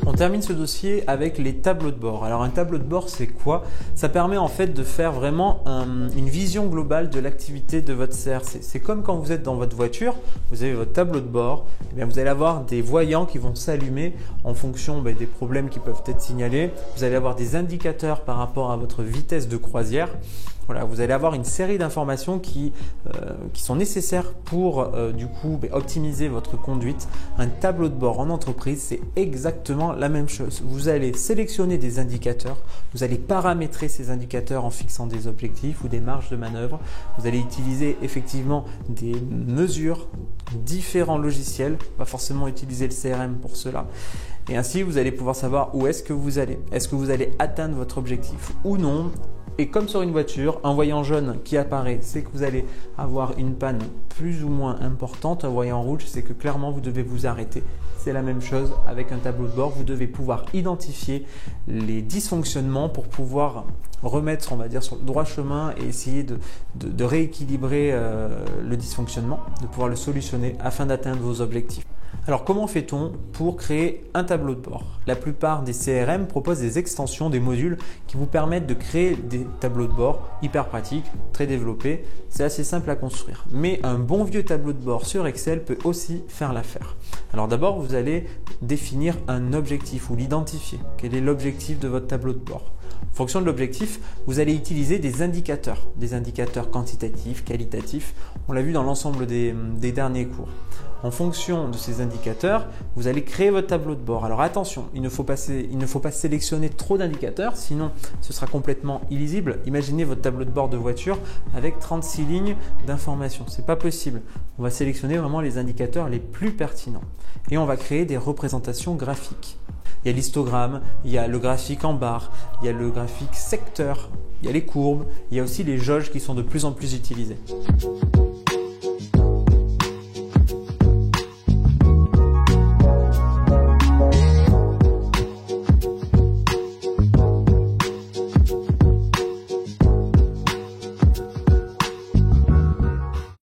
On termine ce dossier avec les tableaux de bord. Alors un tableau de bord, c'est quoi? Ça permet en fait de faire vraiment une vision globale de l'activité de votre CRC. C'est comme quand vous êtes dans votre voiture, vous avez votre tableau de bord, et bien vous allez avoir des voyants qui vont s'allumer en fonction des problèmes qui peuvent être signalés. Vous allez avoir des indicateurs par rapport à votre vitesse de croisière. Voilà, vous allez avoir une série d'informations qui sont nécessaires pour du coup optimiser votre conduite. Un tableau de bord en entreprise, c'est exactement la même chose. Vous allez sélectionner des indicateurs, vous allez paramétrer ces indicateurs en fixant des objectifs ou des marges de manœuvre. Vous allez utiliser effectivement des mesures, différents logiciels, pas forcément utiliser le CRM pour cela. Et ainsi, vous allez pouvoir savoir où est-ce que vous allez. Est-ce que vous allez atteindre votre objectif ou non? Et comme sur une voiture, un voyant jaune qui apparaît, c'est que vous allez avoir une panne plus ou moins importante. Un voyant rouge, c'est que clairement vous devez vous arrêter. C'est la même chose avec un tableau de bord. Vous devez pouvoir identifier les dysfonctionnements pour pouvoir remettre, on va dire, sur le droit chemin et essayer de rééquilibrer le dysfonctionnement, de pouvoir le solutionner afin d'atteindre vos objectifs. Alors comment fait-on pour créer un tableau de bord? La plupart des CRM proposent des extensions, des modules qui vous permettent de créer des tableaux de bord hyper pratiques, très développés. C'est assez simple à construire. Mais un bon vieux tableau de bord sur Excel peut aussi faire l'affaire. Alors d'abord, vous allez définir un objectif ou l'identifier. Quel est l'objectif de votre tableau de bord? En fonction de l'objectif, vous allez utiliser des indicateurs quantitatifs, qualitatifs. On l'a vu dans l'ensemble des derniers cours. En fonction de ces indicateurs, vous allez créer votre tableau de bord. Alors attention, il ne faut pas sélectionner trop d'indicateurs, sinon ce sera complètement illisible. Imaginez votre tableau de bord de voiture avec 36 lignes d'informations. Ce n'est pas possible. On va sélectionner vraiment les indicateurs les plus pertinents. Et on va créer des représentations graphiques. Il y a l'histogramme, il y a le graphique en barre, il y a le graphique secteur, il y a les courbes, il y a aussi les jauges qui sont de plus en plus utilisées.